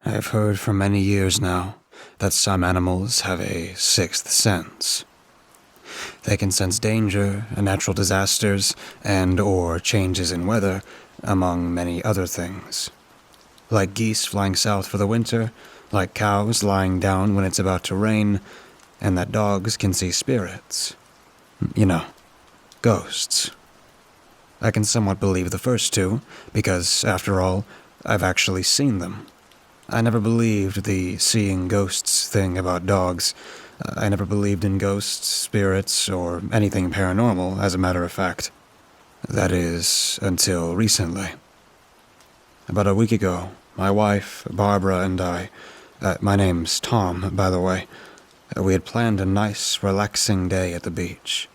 I've heard for many years now that some animals have a sixth sense. They can sense danger, natural disasters, and/or changes in weather, among many other things. Like geese flying south for the winter, like cows lying down when it's about to rain, and that dogs can see spirits. You know, ghosts. I can somewhat believe the first two, because, after all, I've actually seen them. I never believed the seeing ghosts thing about dogs. I never believed in ghosts, spirits, or anything paranormal, as a matter of fact. That is, until recently. About a week ago, my wife, Barbara, and I, my name's Tom, by the way, we had planned a nice, relaxing day at the beach.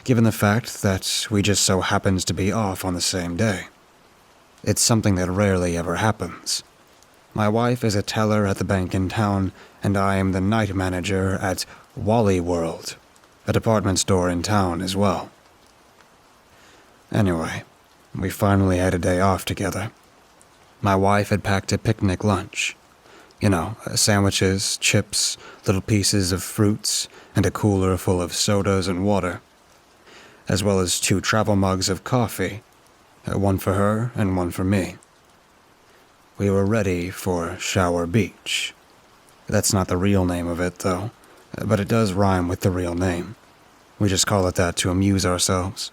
Given the fact that we just so happened to be off on the same day. It's something that rarely ever happens. My wife is a teller at the bank in town, and I am the night manager at Wally World, a department store in town as well. Anyway, we finally had a day off together. My wife had packed a picnic lunch. You know, sandwiches, chips, little pieces of fruits, and a cooler full of sodas and water, as well as 2 travel mugs of coffee, one for her and one for me. We were ready for Shower Beach. That's not the real name of it, though, but it does rhyme with the real name. We just call it that to amuse ourselves,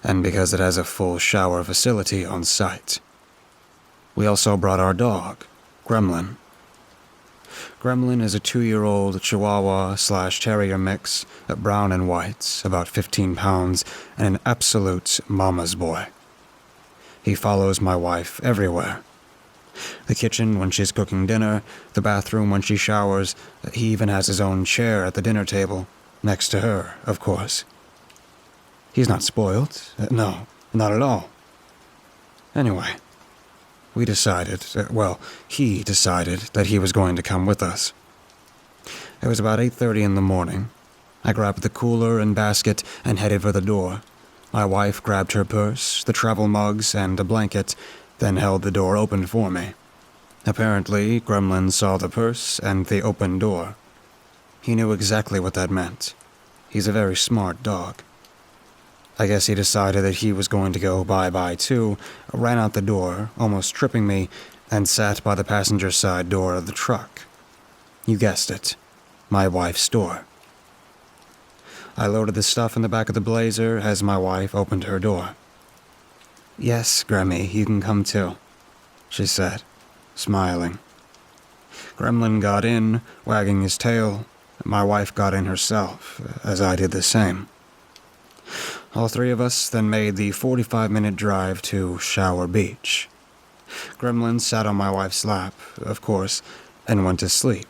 and because it has a full shower facility on site. We also brought our dog, Gremlin. Gremlin is a 2-year-old Chihuahua/Terrier mix, brown and white, about 15 pounds, and an absolute mama's boy. He follows my wife everywhere. The kitchen when she's cooking dinner, the bathroom when she showers, he even has his own chair at the dinner table, next to her, of course. He's not spoiled. No, not at all. Anyway, he decided that he was going to come with us. It was about 8:30 in the morning. I grabbed the cooler and basket and headed for the door. My wife grabbed her purse, the travel mugs, and a blanket, then held the door open for me. Apparently, Gremlin saw the purse and the open door. He knew exactly what that meant. He's a very smart dog. I guess he decided that he was going to go bye-bye too, ran out the door, almost tripping me, and sat by the passenger side door of the truck. You guessed it, my wife's door. I loaded the stuff in the back of the Blazer as my wife opened her door. "Yes, Gremmy, you can come too," she said, smiling. Gremlin got in, wagging his tail. My wife got in herself, as I did the same. All 3 of us then made the 45-minute drive to Shower Beach. Gremlin sat on my wife's lap, of course, and went to sleep.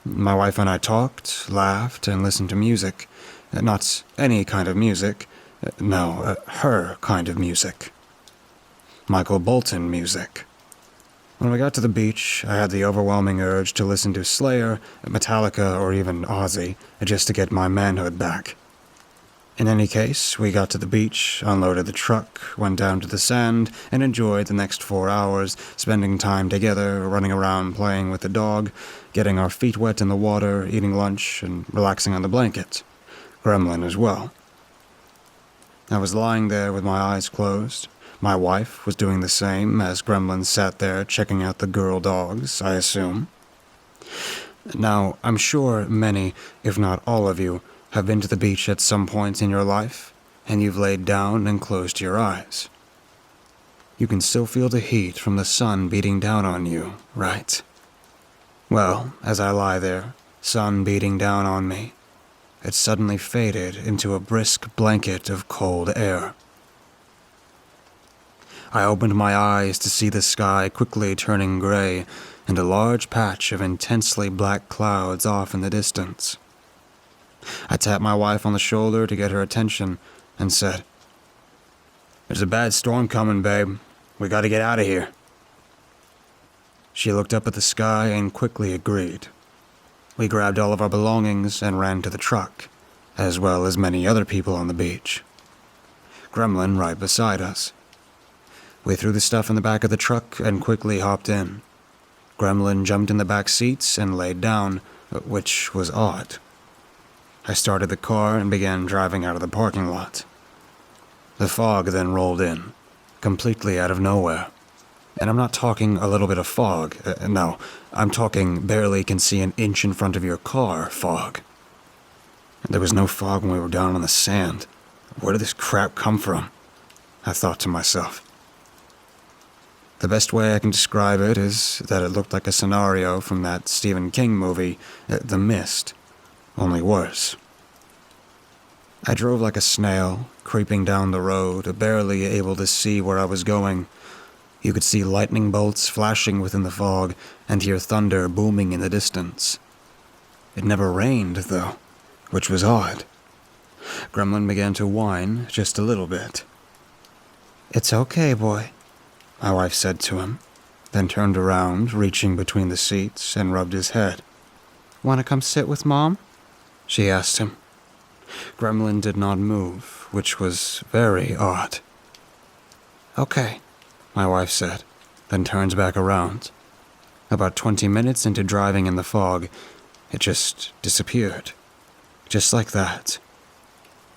My wife and I talked, laughed, and listened to music. Not any kind of music. No, her kind of music. Michael Bolton music. When we got to the beach, I had the overwhelming urge to listen to Slayer, Metallica, or even Ozzy, just to get my manhood back. In any case, we got to the beach, unloaded the truck, went down to the sand, and enjoyed the next 4 hours, spending time together, running around playing with the dog, getting our feet wet in the water, eating lunch, and relaxing on the blanket. Gremlin as well. I was lying there with my eyes closed. My wife was doing the same as Gremlin sat there checking out the girl dogs, I assume. Now, I'm sure many, if not all of you, have been to the beach at some point in your life, and you've laid down and closed your eyes. You can still feel the heat from the sun beating down on you, right? Well, as I lie there, sun beating down on me, it suddenly faded into a brisk blanket of cold air. I opened my eyes to see the sky quickly turning gray and a large patch of intensely black clouds off in the distance. I tapped my wife on the shoulder to get her attention and said, "There's a bad storm coming, babe. We gotta get out of here." She looked up at the sky and quickly agreed. We grabbed all of our belongings and ran to the truck, as well as many other people on the beach. Gremlin right beside us. We threw the stuff in the back of the truck and quickly hopped in. Gremlin jumped in the back seats and laid down, which was odd. I started the car and began driving out of the parking lot. The fog then rolled in, completely out of nowhere. And I'm not talking a little bit of fog. No, I'm talking barely can see an inch in front of your car fog. There was no fog when we were down on the sand. Where did this crap come from? I thought to myself. The best way I can describe it is that it looked like a scenario from that Stephen King movie, The Mist, only worse. I drove like a snail, creeping down the road, barely able to see where I was going. You could see lightning bolts flashing within the fog and hear thunder booming in the distance. It never rained, though, which was odd. Gremlin began to whine just a little bit. "It's okay, boy," my wife said to him, then turned around, reaching between the seats, and rubbed his head. "Want to come sit with Mom?" she asked him. Gremlin did not move, which was very odd. "Okay," my wife said, then turned back around. About 20 minutes into driving in the fog, it just disappeared. Just like that.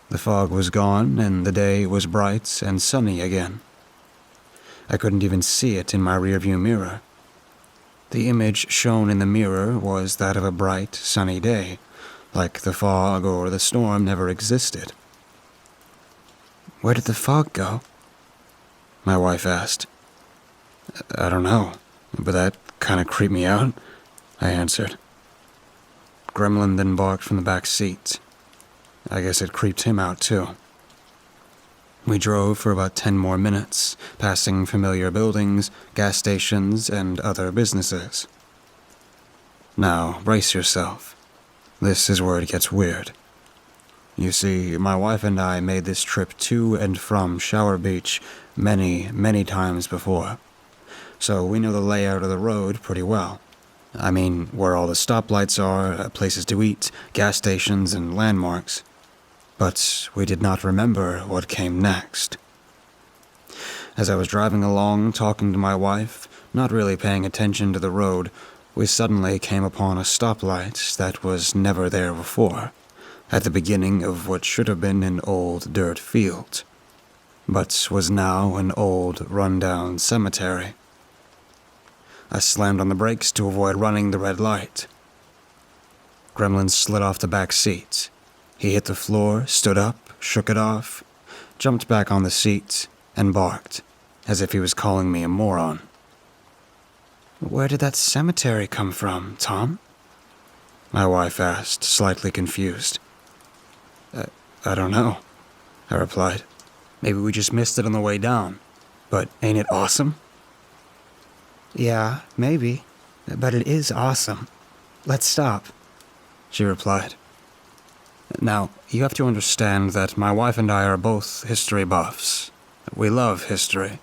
The fog was gone, and the day was bright and sunny again. I couldn't even see it in my rearview mirror. The image shown in the mirror was that of a bright, sunny day, like the fog or the storm never existed. "Where did the fog go?" my wife asked. "I don't know, but that kind of creeped me out," I answered. Gremlin then barked from the back seat. I guess it creeped him out too. We drove for about 10 more minutes, passing familiar buildings, gas stations, and other businesses. Now, brace yourself. This is where it gets weird. You see, my wife and I made this trip to and from Shower Beach many, many times before, so we know the layout of the road pretty well. I mean, where all the stoplights are, places to eat, gas stations, and landmarks. But we did not remember what came next. As I was driving along, talking to my wife, not really paying attention to the road, we suddenly came upon a stoplight that was never there before, at the beginning of what should have been an old dirt field, but was now an old, run-down cemetery. I slammed on the brakes to avoid running the red light. Gremlin slid off the back seat. He hit the floor, stood up, shook it off, jumped back on the seat, and barked, as if he was calling me a moron. "Where did that cemetery come from, Tom?" my wife asked, slightly confused. I don't know," I replied. "Maybe we just missed it on the way down. But ain't it awesome?" "Yeah, maybe. But it is awesome. Let's stop," she replied. Now, you have to understand that my wife and I are both history buffs. We love history.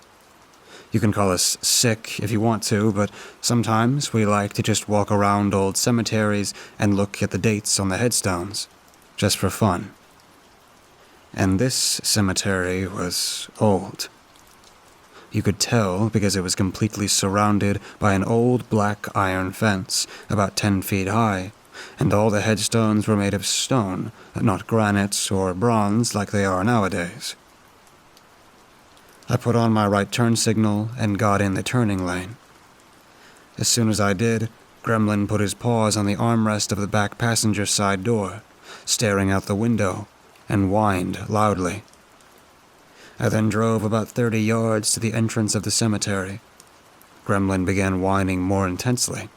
You can call us sick if you want to, but sometimes we like to just walk around old cemeteries and look at the dates on the headstones, just for fun. And this cemetery was old. You could tell because it was completely surrounded by an old black iron fence about 10 feet high, and all the headstones were made of stone, not granite or bronze like they are nowadays. I put on my right turn signal and got in the turning lane. As soon as I did, Gremlin put his paws on the armrest of the back passenger side door, staring out the window, and whined loudly. I then drove about 30 yards to the entrance of the cemetery. Gremlin began whining more intensely.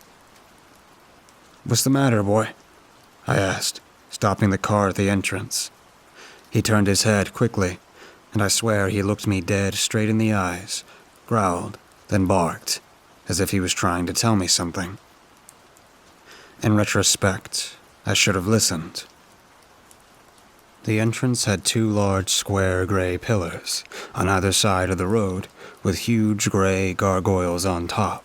"What's the matter, boy?" I asked, stopping the car at the entrance. He turned his head quickly, and I swear he looked me dead straight in the eyes, growled, then barked, as if he was trying to tell me something. In retrospect, I should have listened. The entrance had 2 large square gray pillars on either side of the road, with huge gray gargoyles on top.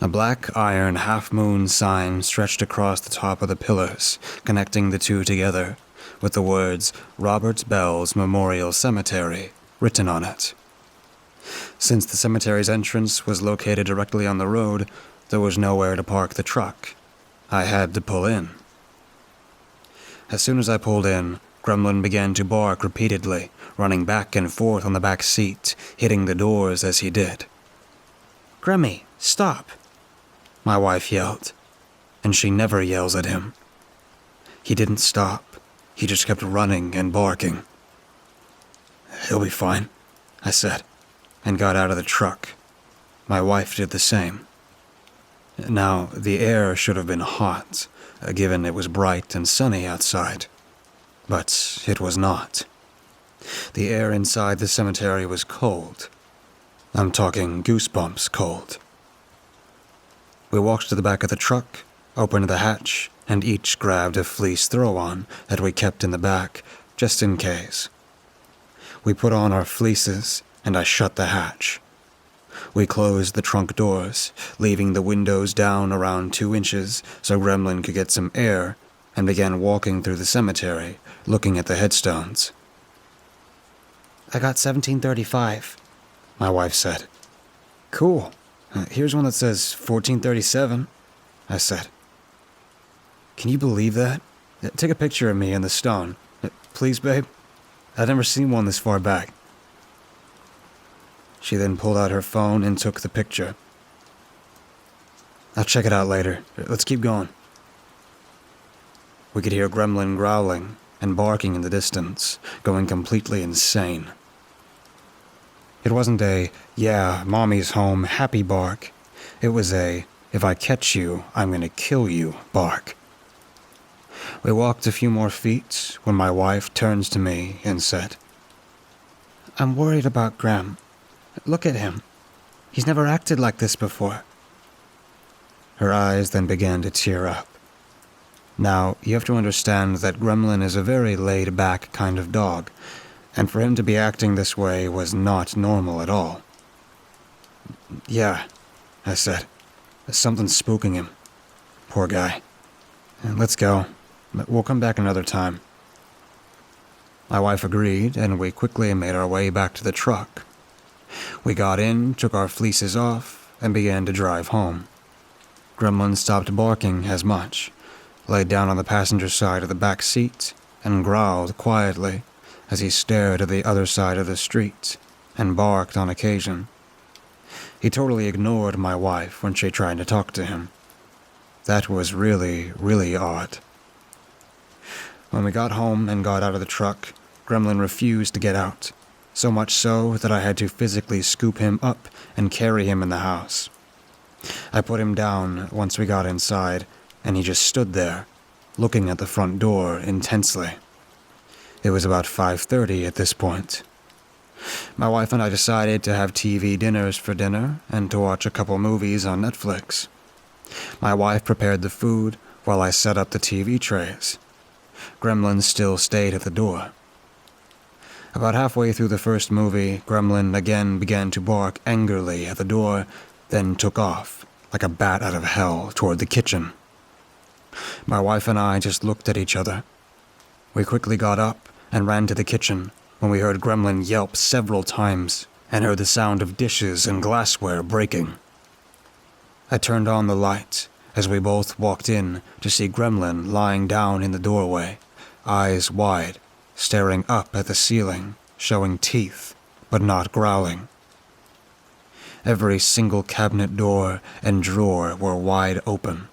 A black iron half-moon sign stretched across the top of the pillars, connecting the 2 together, with the words Robert Belz Memorial Cemetery written on it. Since the cemetery's entrance was located directly on the road, There was nowhere to park the truck. I had to pull in. As soon as I pulled in, Gremlin began to bark repeatedly, running back and forth on the back seat, hitting the doors as he did. "Gremmy, stop!" my wife yelled, and she never yells at him. He didn't stop. He just kept running and barking. "He'll be fine," I said, and got out of the truck. My wife did the same. Now, the air should have been hot, given it was bright and sunny outside. But it was not. The air inside the cemetery was cold. I'm talking goosebumps cold. We walked to the back of the truck, opened the hatch, and each grabbed a fleece throw-on that we kept in the back, just in case. We put on our fleeces, and I shut the hatch. We closed the trunk doors, leaving the windows down around 2 inches so Gremlin could get some air, and began walking through the cemetery, looking at the headstones. "I got 1735, my wife said. "Cool. Here's one that says 1437, I said. "Can you believe that? Take a picture of me in the stone. Please, babe? I've never seen one this far back." She then pulled out her phone and took the picture. "I'll check it out later. Let's keep going." We could hear Gremlin growling and barking in the distance, going completely insane. It wasn't a, "Yeah, mommy's home," happy bark. It was a, "If I catch you, I'm gonna kill you" bark. We walked a few more feet when my wife turns to me and said, "I'm worried about Graham. Look at him. He's never acted like this before." Her eyes then began to tear up. Now, you have to understand that Gremlin is a very laid-back kind of dog, and for him to be acting this way was not normal at all. "Yeah," I said. "Something's spooking him. Poor guy. Let's go. We'll come back another time." My wife agreed, and we quickly made our way back to the truck. We got in, took our fleeces off, and began to drive home. Gremlin stopped barking as much, laid down on the passenger side of the back seat, and growled quietly as he stared at the other side of the street and barked on occasion. He totally ignored my wife when she tried to talk to him. That was really, really odd. When we got home and got out of the truck, Gremlin refused to get out, so much so that I had to physically scoop him up and carry him in the house. I put him down once we got inside, and he just stood there, looking at the front door intensely. It was about 5:30 at this point. My wife and I decided to have TV dinners for dinner and to watch a couple movies on Netflix. My wife prepared the food while I set up the TV trays. Gremlin still stayed at the door. About halfway through the first movie, Gremlin again began to bark angrily at the door, then took off, like a bat out of hell, toward the kitchen. My wife and I just looked at each other. We quickly got up and ran to the kitchen when we heard Gremlin yelp several times and heard the sound of dishes and glassware breaking. I turned on the light as we both walked in to see Gremlin lying down in the doorway, eyes wide, staring up at the ceiling, showing teeth, but not growling. Every single cabinet door and drawer were wide open.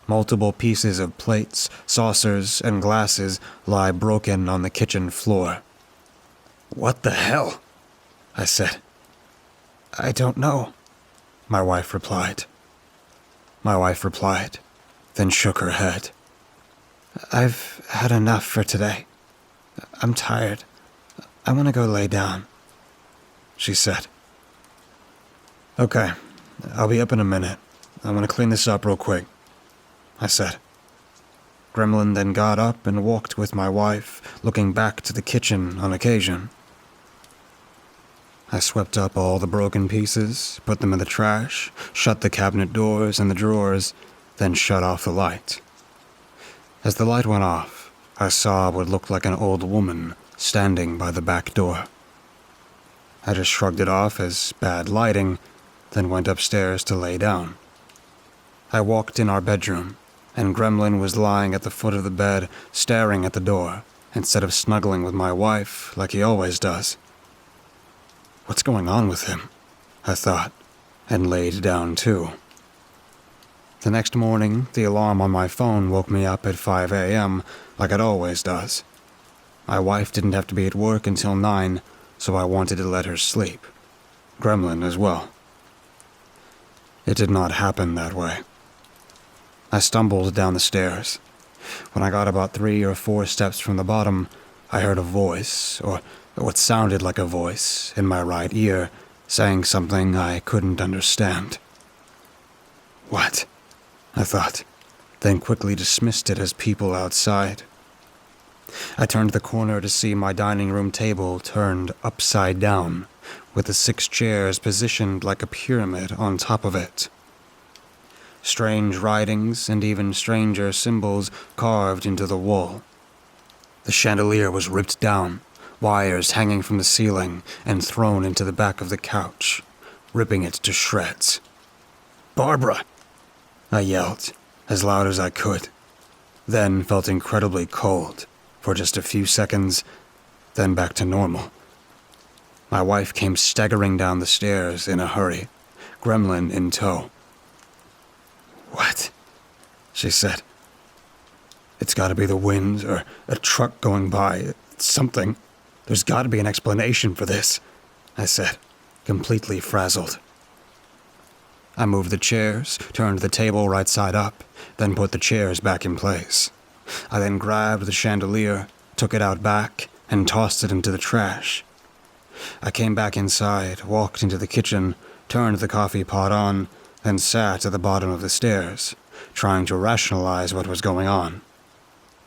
Multiple pieces of plates, saucers, and glasses lie broken on the kitchen floor. "What the hell?" I said. "I don't know," my wife replied. My wife replied, then shook her head. "I've had enough for today. I'm tired. I want to go lay down," she said. "Okay, I'll be up in a minute. I'm going to clean this up real quick," I said. Gremlin then got up and walked with my wife, looking back to the kitchen on occasion. I swept up all the broken pieces, put them in the trash, shut the cabinet doors and the drawers, then shut off the light. As the light went off, I saw what looked like an old woman standing by the back door. I just shrugged it off as bad lighting, then went upstairs to lay down. I walked in our bedroom, and Gremlin was lying at the foot of the bed, staring at the door, instead of snuggling with my wife like he always does. What's going on with him? I thought, and laid down too. The next morning, the alarm on my phone woke me up at 5 a.m. like it always does. My wife didn't have to be at work until 9, so I wanted to let her sleep. Gremlin as well. It did not happen that way. I stumbled down the stairs. When I got about 3 or 4 steps from the bottom, I heard a voice, or what sounded like a voice, in my right ear, saying something I couldn't understand. What? I thought, then quickly dismissed it as people outside. I turned the corner to see my dining room table turned upside down, with the 6 chairs positioned like a pyramid on top of it. Strange writings and even stranger symbols carved into the wall. The chandelier was ripped down, wires hanging from the ceiling and thrown into the back of the couch, ripping it to shreds. "Barbara!" I yelled, as loud as I could, then felt incredibly cold for just a few seconds, then back to normal. My wife came staggering down the stairs in a hurry, Gremlin in tow. "What?" she said. "It's gotta be the wind or a truck going by, something. There's gotta be an explanation for this," I said, completely frazzled. I moved the chairs, turned the table right side up, then put the chairs back in place. I then grabbed the chandelier, took it out back, and tossed it into the trash. I came back inside, walked into the kitchen, turned the coffee pot on, then sat at the bottom of the stairs, trying to rationalize what was going on.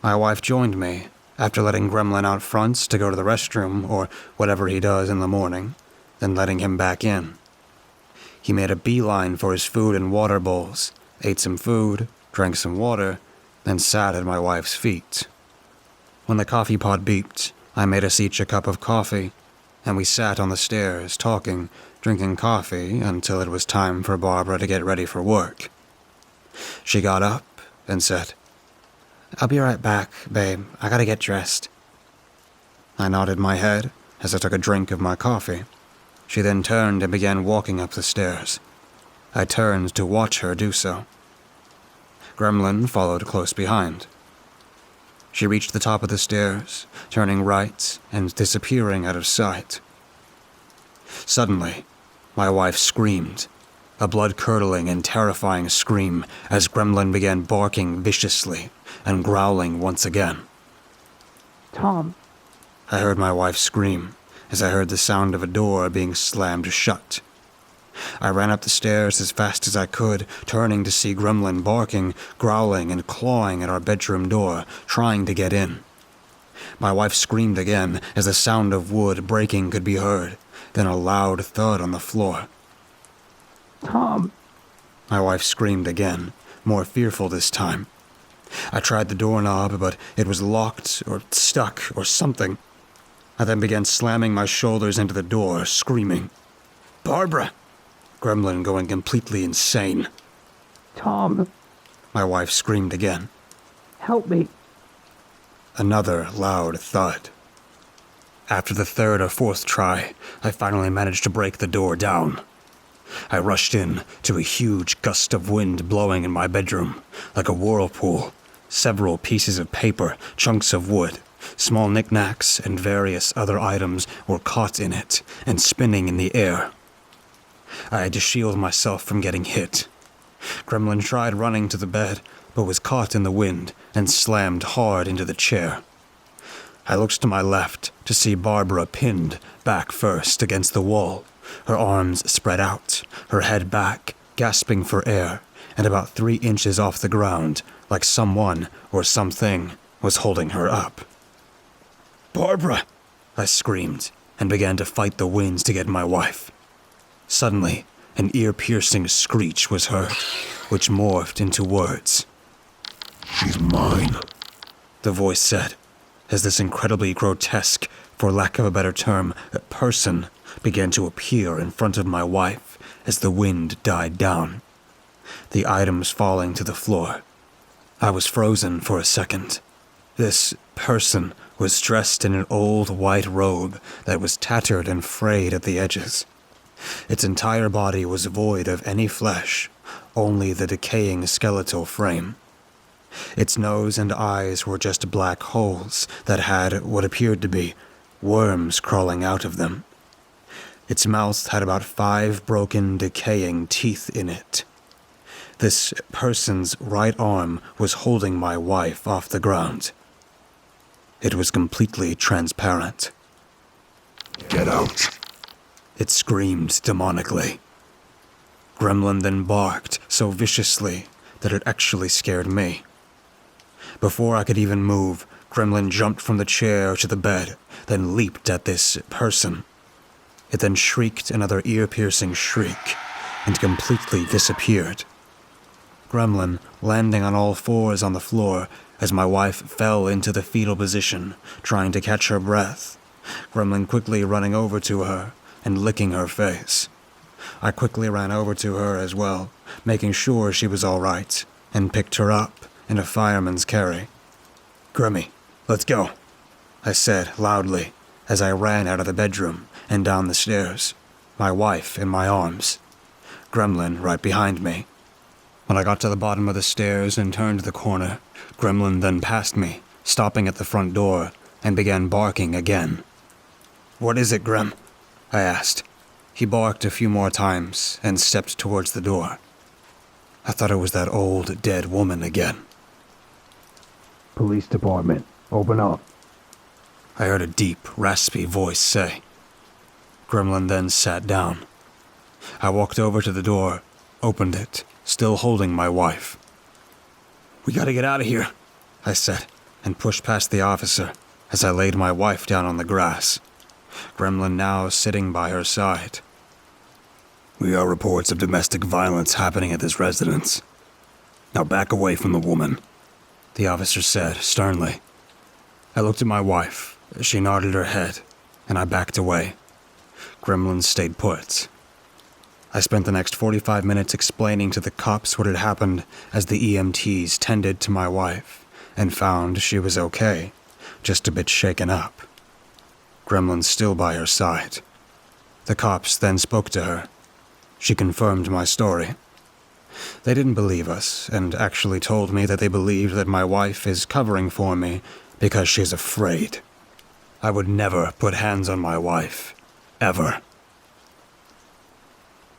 My wife joined me, after letting Gremlin out front to go to the restroom, or whatever he does in the morning, then letting him back in. He made a beeline for his food and water bowls, ate some food, drank some water, then sat at my wife's feet. When the coffee pot beeped, I made us each a cup of coffee, and we sat on the stairs talking, drinking coffee until it was time for Barbara to get ready for work. She got up and said, "I'll be right back, babe. I gotta get dressed." I nodded my head as I took a drink of my coffee. She then turned and began walking up the stairs. I turned to watch her do so. Gremlin followed close behind. She reached the top of the stairs, turning right and disappearing out of sight. Suddenly, my wife screamed, a blood-curdling and terrifying scream as Gremlin began barking viciously and growling once again. "Tom." I heard my wife scream as I heard the sound of a door being slammed shut. I ran up the stairs as fast as I could, turning to see Gremlin barking, growling, and clawing at our bedroom door, trying to get in. My wife screamed again as the sound of wood breaking could be heard, then a loud thud on the floor. "Tom." My wife screamed again, more fearful this time. I tried the doorknob, but it was locked or stuck or something. I then began slamming my shoulders into the door, screaming, "Barbara!" Gremlin going completely insane. "Tom." My wife screamed again. "Help me." Another loud thud. After the 3rd or 4th try, I finally managed to break the door down. I rushed in to a huge gust of wind blowing in my bedroom, like a whirlpool. Several pieces of paper, chunks of wood, small knickknacks, and various other items were caught in it and spinning in the air. I had to shield myself from getting hit. Gremlin tried running to the bed, but was caught in the wind and slammed hard into the chair. I looked to my left to see Barbara pinned back first against the wall, her arms spread out, her head back, gasping for air, and about 3 inches off the ground, like someone or something was holding her up. "Barbara!" I screamed, and began to fight the winds to get my wife. Suddenly, an ear-piercing screech was heard, which morphed into words. "She's mine," the voice said, as this incredibly grotesque, for lack of a better term, person began to appear in front of my wife as the wind died down. the items falling to the floor. I was frozen for a second. This person was dressed in an old white robe that was tattered and frayed at the edges. Its entire body was void of any flesh, only the decaying skeletal frame. Its nose and eyes were just black holes that had what appeared to be worms crawling out of them. Its mouth had about 5 broken, decaying teeth in it. This person's right arm was holding my wife off the ground. It was completely transparent. Get out. It screamed demonically. Gremlin then barked so viciously that it actually scared me. Before I could even move, Gremlin jumped from the chair to the bed, then leaped at this person. It then shrieked another ear-piercing shriek and completely disappeared. Gremlin landing on all fours on the floor as my wife fell into the fetal position, trying to catch her breath. Gremlin quickly running over to her and licking her face. I quickly ran over to her as well, making sure she was all right, and picked her up in a fireman's carry. "Grimmy, let's go," I said loudly as I ran out of the bedroom and down the stairs, my wife in my arms, Gremlin right behind me. When I got to the bottom of the stairs and turned the corner, Gremlin then passed me, stopping at the front door, and began barking again. "What is it, Grem?" I asked. He barked a few more times and stepped towards the door. I thought it was that old, dead woman again. Police department, open up. I heard a deep, raspy voice say. Gremlin then sat down. I walked over to the door, opened it, still holding my wife. "We gotta get out of here," I said, and pushed past the officer as I laid my wife down on the grass. Gremlin now sitting by her side. "We are reports of domestic violence happening at this residence. Now back away from the woman," the officer said sternly. I looked at my wife. She nodded her head, and I backed away. Gremlin stayed put. I spent the next 45 minutes explaining to the cops what had happened as the EMTs tended to my wife, and found she was okay, just a bit shaken up. Gremlin still by her side. The cops then spoke to her. She confirmed my story. They didn't believe us, and actually told me that they believed that my wife is covering for me because she's afraid. I would never put hands on my wife. Ever.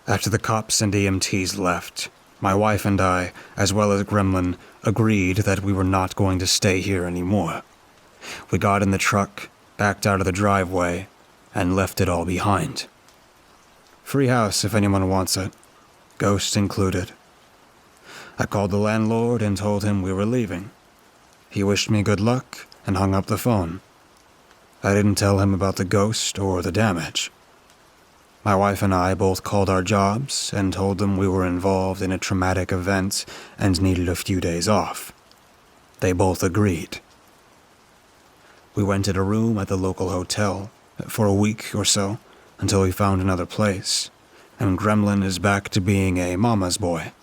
After the cops and EMTs left, my wife and I, as well as Gremlin, agreed that we were not going to stay here anymore. We got in the truck, backed out of the driveway, and left it all behind. Free house if anyone wants it, ghost included. I called the landlord and told him we were leaving. He wished me good luck and hung up the phone. I didn't tell him about the ghost or the damage. My wife and I both called our jobs and told them we were involved in a traumatic event and needed a few days off. They both agreed. We rented a room at the local hotel for a week or so until we found another place, and Gremlin is back to being a mama's boy.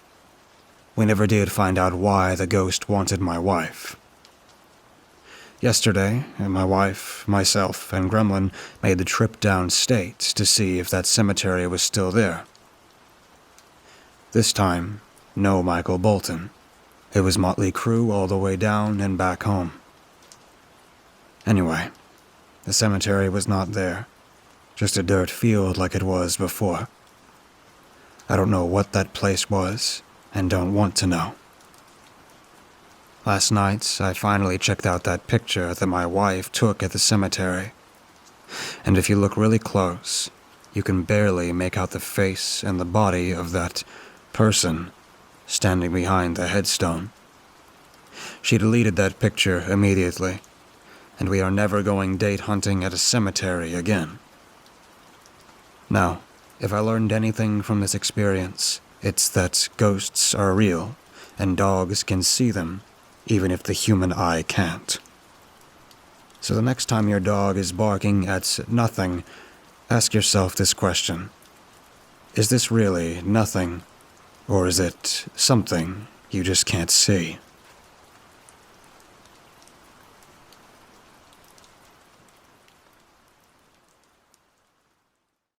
We never did find out why the ghost wanted my wife. Yesterday, my wife, myself, and Gremlin made the trip downstate to see if that cemetery was still there. This time, no Michael Bolton. It was Motley Crue all the way down and back home. Anyway, the cemetery was not there, just a dirt field like it was before. I don't know what that place was, and don't want to know. Last night, I finally checked out that picture that my wife took at the cemetery. And if you look really close, you can barely make out the face and the body of that person standing behind the headstone. She deleted that picture immediately, and we are never going date hunting at a cemetery again. Now, if I learned anything from this experience, it's that ghosts are real, and dogs can see them, even if the human eye can't. So the next time your dog is barking at nothing, ask yourself this question. Is this really nothing, Or is it something you just can't see?